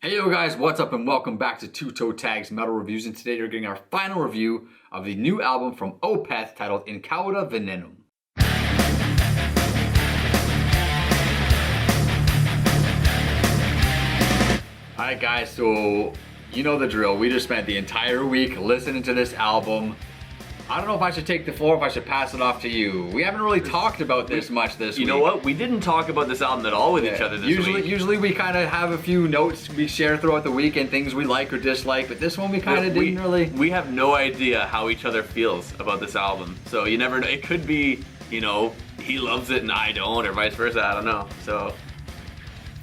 Hey yo guys, what's up and welcome back to Toe Tags Metal Reviews, and today you're getting our final review of the new album from Opeth titled In Cauda Venenum. Alright guys, so you know the drill. We just spent the entire week listening to this album. I don't know if I should take the floor, if I should pass it off to you. We haven't really talked about this much this week. You know what? We didn't talk about this album at all with each other this week. Usually we kind of have a few notes we share throughout the week and things we like or dislike, but this one we kind of didn't really... We have no idea how each other feels about this album. So you never know. It could be, you know, he loves it and I don't, or vice versa. I don't know. So...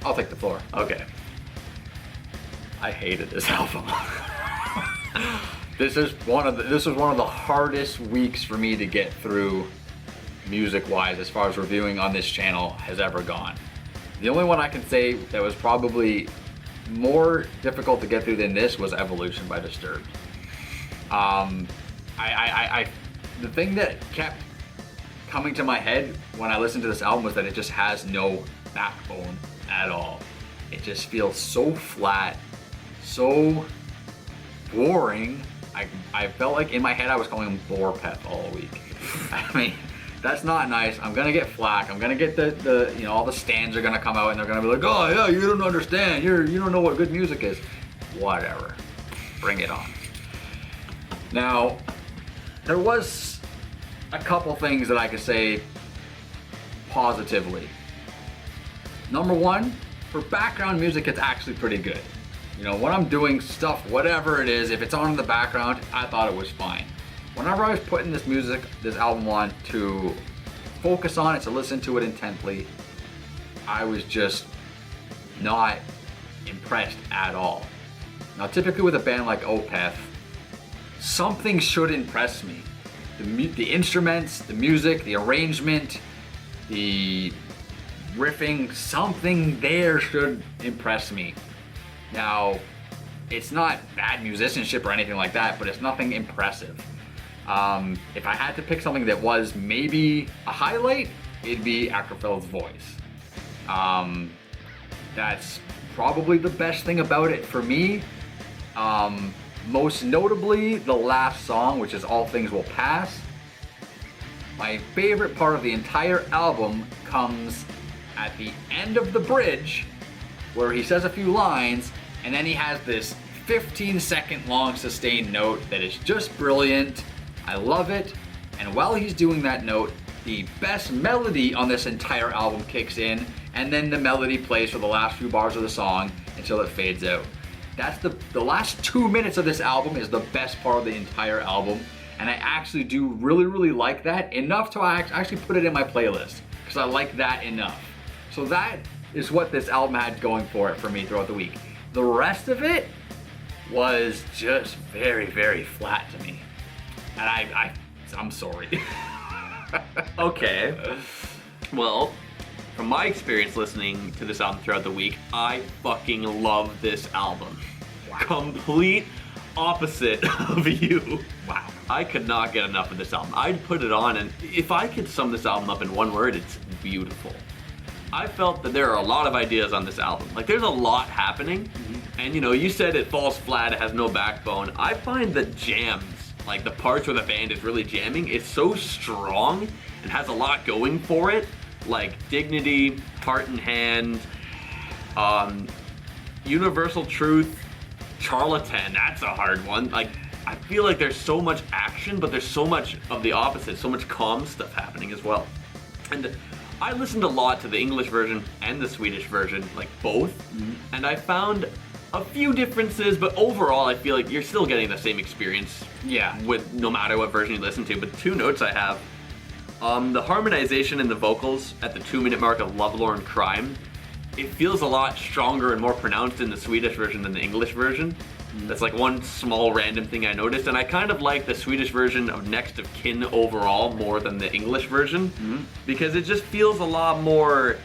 I'll take the floor. Okay. I hated this album. This was one of the hardest weeks for me to get through music-wise as far as reviewing on this channel has ever gone. The only one I can say that was probably more difficult to get through than this was Evolution by Disturbed. The thing that kept coming to my head when I listened to this album was that it just has no backbone at all. It just feels so flat, so boring. I felt like in my head I was calling him Borpeth all week. I mean, that's not nice. I'm gonna get flack. I'm gonna get the you know, all the stands are gonna come out and they're gonna be like, oh yeah, you don't understand. You don't know what good music is. Whatever. Bring it on. Now, there was a couple things that I could say positively. Number one, for background music, it's actually pretty good. You know, when I'm doing stuff, whatever it is, if it's on in the background, I thought it was fine. Whenever I was putting this album on to focus on it, to listen to it intently, I was just not impressed at all. Now, typically with a band like Opeth, something should impress me. The instruments, the music, the arrangement, the riffing, something there should impress me. Now, it's not bad musicianship or anything like that, but it's nothing impressive. If I had to pick something that was maybe a highlight, it'd be Filth's voice. That's probably the best thing about it for me. Most notably, the last song, which is All Things Will Pass. My favorite part of the entire album comes at the end of the bridge, where he says a few lines, and then he has this 15-second long sustained note that is just brilliant. I love it. And while he's doing that note, the best melody on this entire album kicks in, and then the melody plays for the last few bars of the song until it fades out. That's the last 2 minutes of this album is the best part of the entire album, and I actually do really like that enough to actually put it in my playlist, because I like that enough. So that is what this album had going for it for me throughout the week. The rest of it was just very flat to me. And I'm sorry. Okay. Well, from my experience listening to this album throughout the week, I fucking love this album. Wow. Complete opposite of you. Wow. I could not get enough of this album. I'd put it on, and if I could sum this album up in one word, it's beautiful. I felt that there are a lot of ideas on this album. Like, there's a lot happening, and you know, you said it falls flat, it has no backbone. I find the jams, like the parts where the band is really jamming, it's so strong and has a lot going for it. Like Dignity, Heart in Hand, Universal Truth, Charlatan, that's a hard one. Like, I feel like there's so much action, but there's so much of the opposite, so much calm stuff happening as well. And I listened a lot to the English version and the Swedish version, like both, and I found a few differences, but overall I feel like you're still getting the same experience. Yeah. With no matter what version you listen to. But two notes I have, the harmonization in the vocals at the 2-minute mark of Lovelorn Crime, it feels a lot stronger and more pronounced in the Swedish version than the English version. That's like one small random thing I noticed, and I kind of like the Swedish version of Next of Kin overall more than the English version, because it just feels a lot more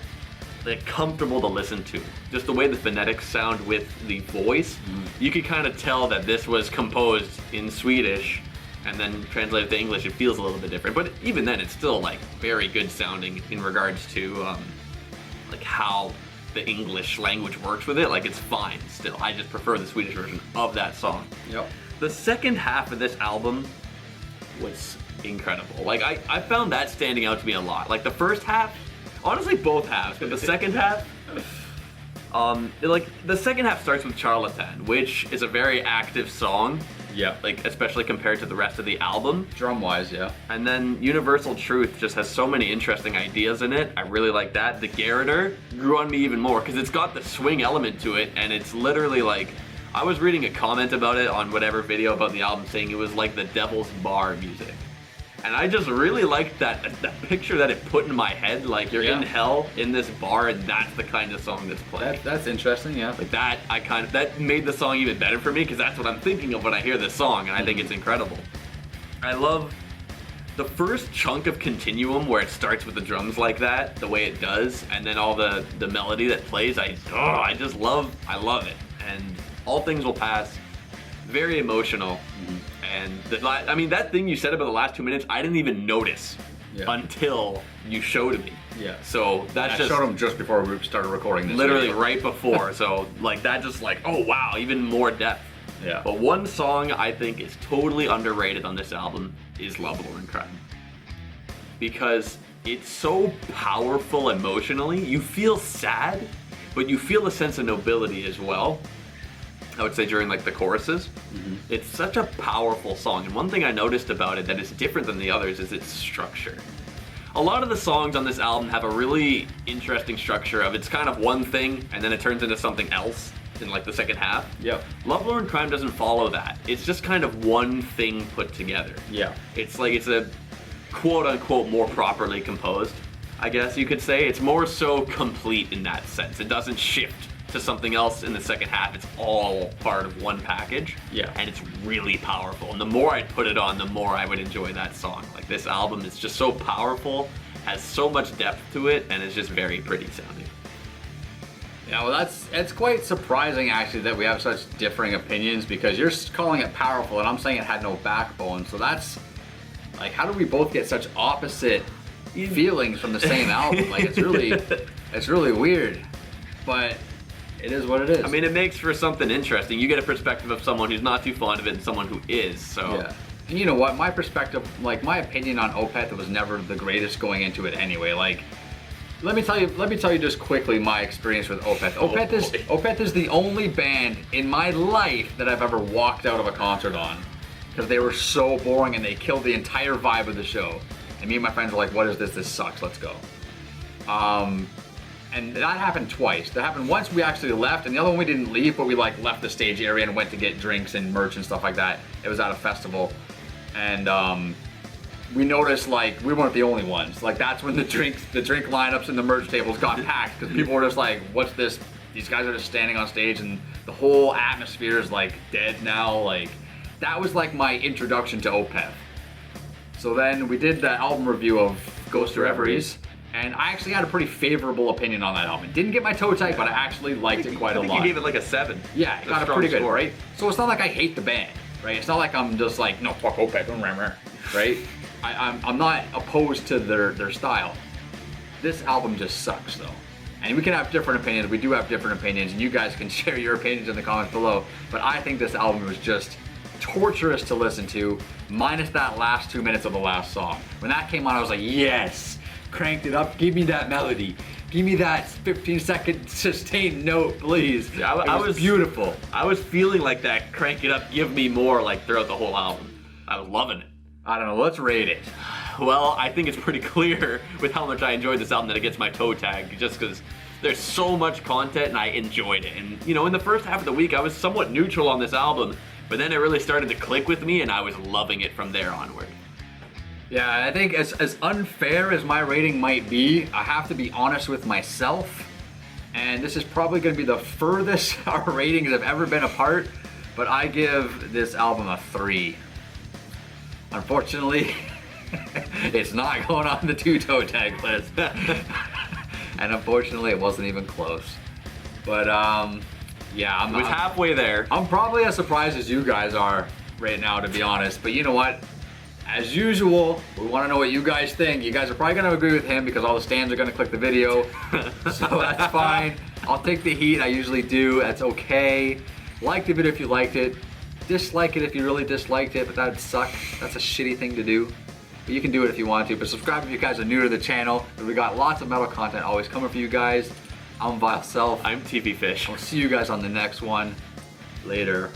like comfortable to listen to. Just the way the phonetics sound with the voice, you could kind of tell that this was composed in Swedish and then translated to English. It feels a little bit different, but even then it's still like very good sounding in regards to like how the English language works with it, like it's fine still. I just prefer the Swedish version of that song. Yep. The second half of this album was incredible. Like I found that standing out to me a lot. Like the first half, honestly both halves, but the second half, the second half starts with Charlatan, which is a very active song. Yeah. Like especially compared to the rest of the album. Drum wise, yeah. And then Universal Truth just has so many interesting ideas in it. I really like that. The Garroter grew on me even more because it's got the swing element to it, and it's literally like, I was reading a comment about it on whatever video about the album saying it was like the Devil's Bar music. And I just really liked that picture that it put in my head, like you're in hell in this bar and that's the kind of song that's playing. That's interesting, yeah. Like that made the song even better for me because that's what I'm thinking of when I hear this song, and I think it's incredible. I love the first chunk of Continuum where it starts with the drums like that, the way it does, and then all the melody that plays. I love it. And All Things Will Pass, very emotional. And that thing you said about the last 2 minutes, I didn't even notice until you showed me. Yeah. So that's I showed him just before we started recording this. Literally video. right before. So like that just like, oh wow, even more depth. Yeah. But one song I think is totally underrated on this album is Lovelorn Crime. Because it's so powerful emotionally. You feel sad, but you feel a sense of nobility as well. I would say during like the choruses. It's such a powerful song, and one thing I noticed about it that is different than the others is its structure. A lot of the songs on this album have a really interesting structure of it's kind of one thing and then it turns into something else in like the second half. Yep. Lovelorn Crime doesn't follow that. It's just kind of one thing put together. Yeah. It's like it's a quote unquote more properly composed, I guess you could say. It's more so complete in that sense. It doesn't shift to something else in the second half. It's all part of one package. Yeah. And it's really powerful. And the more I put it on, the more I would enjoy that song. Like this album is just so powerful, has so much depth to it, and it's just very pretty sounding. Yeah, well it's quite surprising actually that we have such differing opinions, because you're calling it powerful and I'm saying it had no backbone. So that's like, how do we both get such opposite feelings from the same album? Like it's really weird. But it is what it is. I mean, it makes for something interesting. You get a perspective of someone who's not too fond of it and someone who is, so. Yeah. And you know what? My perspective, like my opinion on Opeth was never the greatest going into it anyway. Like, let me tell you just quickly my experience with Opeth. Opeth is the only band in my life that I've ever walked out of a concert on, because they were so boring and they killed the entire vibe of the show. And me and my friends were like, what is this? This sucks, let's go. And that happened twice. That happened once we actually left, and the other one we didn't leave, but we like left the stage area and went to get drinks and merch and stuff like that. It was at a festival. And we noticed like we weren't the only ones. Like that's when the drink lineups and the merch tables got packed, because people were just like, what's this? These guys are just standing on stage and the whole atmosphere is like dead now. Like that was like my introduction to Opeth. So then we did the album review of Ghost Reveries. And I actually had a pretty favorable opinion on that album. Didn't get my toe type, but I actually liked it quite a lot. I think you gave it like a 7. Yeah, it got a pretty good, right? So it's not like I hate the band, right? It's not like I'm just like, no, fuck Opeth, right? I'm not opposed to their style. This album just sucks, though. And we can have different opinions. We do have different opinions, and you guys can share your opinions in the comments below. But I think this album was just torturous to listen to, minus that last 2 minutes of the last song. When that came on, I was like, yes! Cranked it up, give me that melody. Give me that 15-second sustained note, please. Yeah, I was beautiful. I was feeling like that crank it up, give me more like throughout the whole album. I was loving it. I don't know, let's rate it. Well, I think it's pretty clear with how much I enjoyed this album that it gets my toe tag, just because there's so much content and I enjoyed it. And you know, in the first half of the week I was somewhat neutral on this album, but then it really started to click with me and I was loving it from there onward. Yeah, I think as unfair as my rating might be, I have to be honest with myself. And this is probably going to be the furthest our ratings have ever been apart, but I give this album a 3. Unfortunately, it's not going on the 2 toe tag list. And unfortunately, it wasn't even close. But yeah, It was halfway there. I'm probably as surprised as you guys are right now, to be honest. But you know what? As usual, we want to know what you guys think. You guys are probably going to agree with him because all the stands are going to click the video. So that's fine. I'll take the heat, I usually do, that's okay. Like the video if you liked it. Dislike it if you really disliked it, but that'd suck. That's a shitty thing to do. But you can do it if you want to. But subscribe if you guys are new to the channel. We got lots of metal content always coming for you guys. I'm Vile Self. I'm TV Fish. I'll see you guys on the next one. Later.